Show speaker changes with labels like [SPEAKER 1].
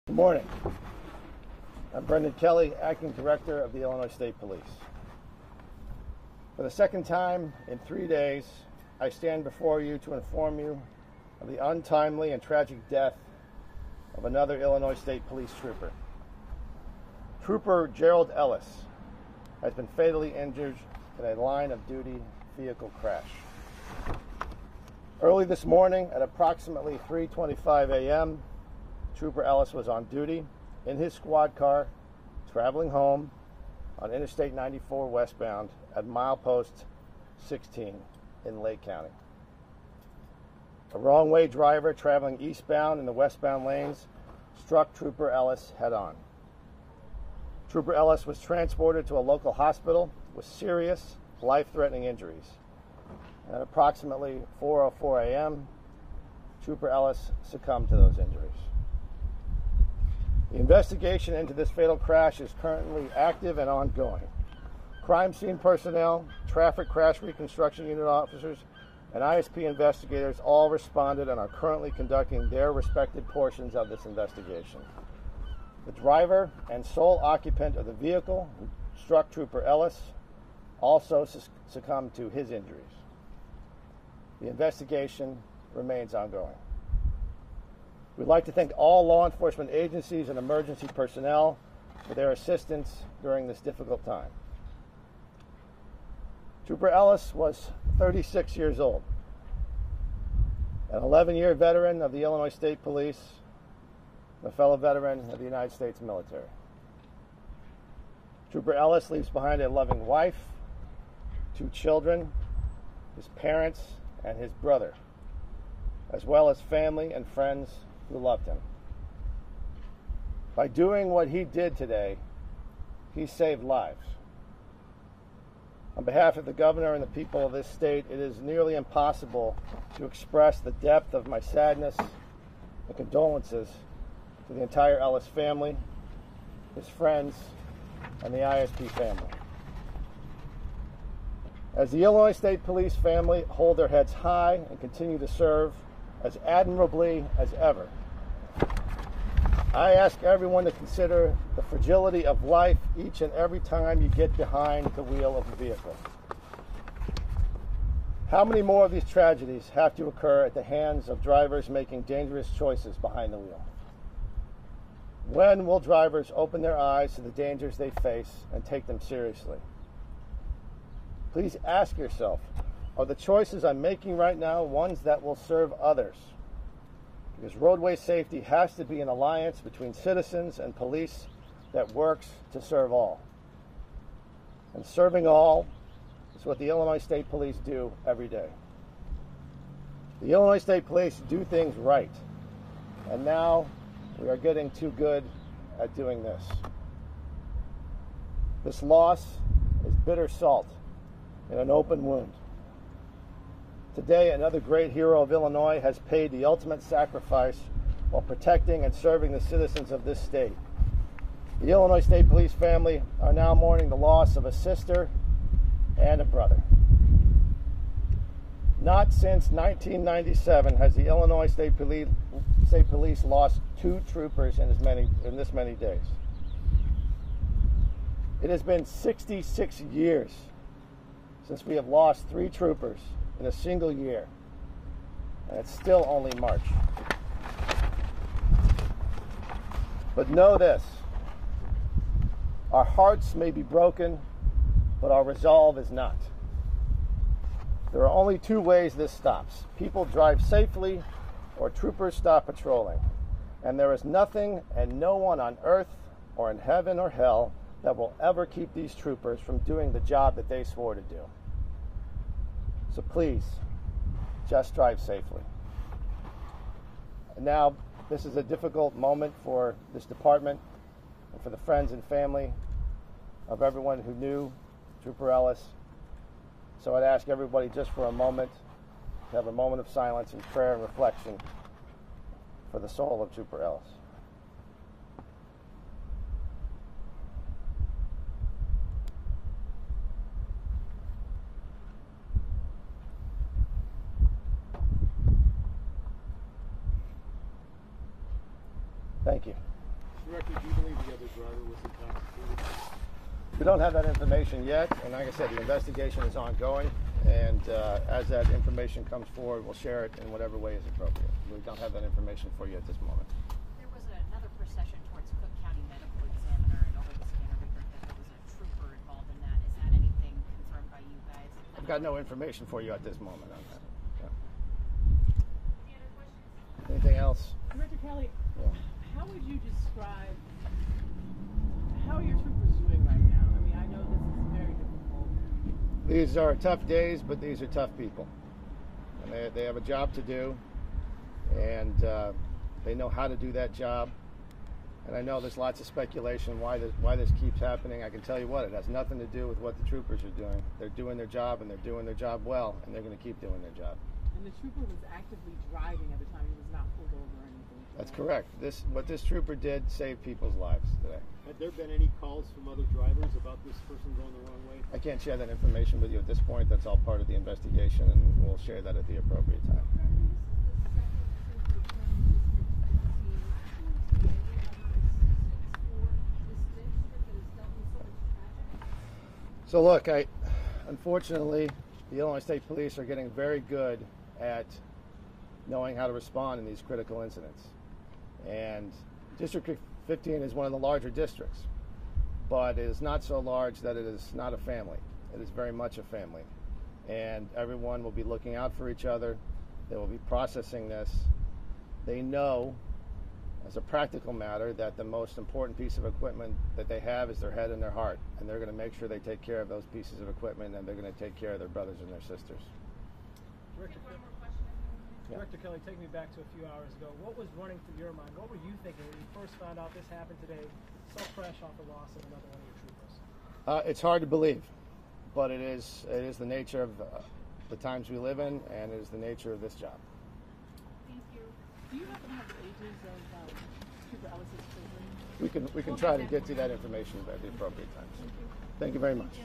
[SPEAKER 1] Good morning. I'm Brendan Kelly, Acting Director of the Illinois State Police. For the second time in 3 days, I stand before you to inform you of the untimely and tragic death of another Illinois State Police trooper. Trooper Gerald Ellis has been fatally injured in a line-of-duty vehicle crash. Early this morning at approximately 3:25 a.m., Trooper Ellis was on duty in his squad car traveling home on Interstate 94 westbound at milepost 16 in Lake County. A wrong-way driver traveling eastbound in the westbound lanes struck Trooper Ellis head-on. Trooper Ellis was transported to a local hospital with serious, life-threatening injuries. At approximately 4:04 a.m., Trooper Ellis succumbed to those injuries. The investigation into this fatal crash is currently active and ongoing. Crime scene personnel, traffic crash reconstruction unit officers, and ISP investigators all responded and are currently conducting their respective portions of this investigation. The driver and sole occupant of the vehicle who struck Trooper Ellis also succumbed to his injuries. The investigation remains ongoing. We'd like to thank all law enforcement agencies and emergency personnel for their assistance during this difficult time. Trooper Ellis was 36 years old, an 11-year veteran of the Illinois State Police, a fellow veteran of the United States military. Trooper Ellis leaves behind a loving wife, 2 children, his parents, and his brother, as well as family and friends who loved him. By doing what he did today, he saved lives. On behalf of the governor and the people of this state, it is nearly impossible to express the depth of my sadness and condolences to the entire Ellis family, his friends, and the ISP family. As the Illinois State Police family hold their heads high and continue to serve as admirably as ever, I ask everyone to consider the fragility of life each and every time you get behind the wheel of a vehicle. How many more of these tragedies have to occur at the hands of drivers making dangerous choices behind the wheel? When will drivers open their eyes to the dangers they face and take them seriously? Please ask yourself, are the choices I'm making right now ones that will serve others? Because roadway safety has to be an alliance between citizens and police that works to serve all. And serving all is what the Illinois State Police do every day. The Illinois State Police do things right, and now we are getting too good at doing this. This loss is bitter salt in an open wound. Today, another great hero of Illinois has paid the ultimate sacrifice while protecting and serving the citizens of this state. The Illinois State Police family are now mourning the loss of a sister and a brother. Not since 1997 has the Illinois State Police lost 2 troopers in this many days. It has been 66 years since we have lost 3 troopers in a single year, and it's still only March. But know this, our hearts may be broken, but our resolve is not. There are only 2 ways this stops. People drive safely, or troopers stop patrolling. And there is nothing and no one on earth or in heaven or hell that will ever keep these troopers from doing the job that they swore to do. So please, just drive safely. And now, this is a difficult moment for this department and for the friends and family of everyone who knew Trooper Ellis. So I'd ask everybody just for a moment to have a moment of silence and prayer and reflection for the soul of Trooper Ellis. Thank you.
[SPEAKER 2] Director, do you believe the other driver was intoxicated?
[SPEAKER 1] We don't have that information yet, and like I said, the investigation is ongoing, and as that information comes forward, we'll share it in whatever way is appropriate. We don't have that information for you at this moment.
[SPEAKER 3] There was another procession towards Cook County Medical Examiner, and over the scanner we heard that there was a trooper involved in that. Is that anything confirmed by you guys?
[SPEAKER 1] I've got no information for you at this moment on that. Yeah.
[SPEAKER 4] Any other questions?
[SPEAKER 1] Anything else?
[SPEAKER 5] Director Kelly,
[SPEAKER 1] Yeah.
[SPEAKER 5] how would you describe how your troopers doing right now? I mean, I know this is very difficult.
[SPEAKER 1] These are tough days, but these are tough people. And they have a job to do, and they know how to do that job. And I know there's lots of speculation why this keeps happening. I can tell you what, it has nothing to do with what the troopers are doing. They're doing their job, and they're doing their job well, and they're going to keep doing their job.
[SPEAKER 5] And the trooper was actively driving at the time. He was not pulled over or anything.
[SPEAKER 1] That's correct. What this trooper did saved people's lives today.
[SPEAKER 2] Had there been any calls from other drivers about this person going the wrong way?
[SPEAKER 1] I can't share that information with you at this point. That's all part of the investigation, and we'll share that at the appropriate time. So look, unfortunately, the Illinois State Police are getting very good at knowing how to respond in these critical incidents. And District 15 is one of the larger districts, but it is not so large that it is not a family. It is very much a family. And everyone will be looking out for each other. They will be processing this. They know, as a practical matter, that the most important piece of equipment that they have is their head and their heart. And they're going to make sure they take care of those pieces of equipment, and they're going to take care of their brothers and their sisters.
[SPEAKER 6] Director Kelly, take me back to a few hours ago. What was running through your mind? What were you thinking when you first found out this happened today, so fresh off the loss of another one of your troopers?
[SPEAKER 1] It's hard to believe, but it is the nature of the times we live in, and it is the nature of this job.
[SPEAKER 5] Thank you. Do you happen to have the ages of Trooper Ellis' children?
[SPEAKER 1] We can try to get to that information at the appropriate times. Thank you very much.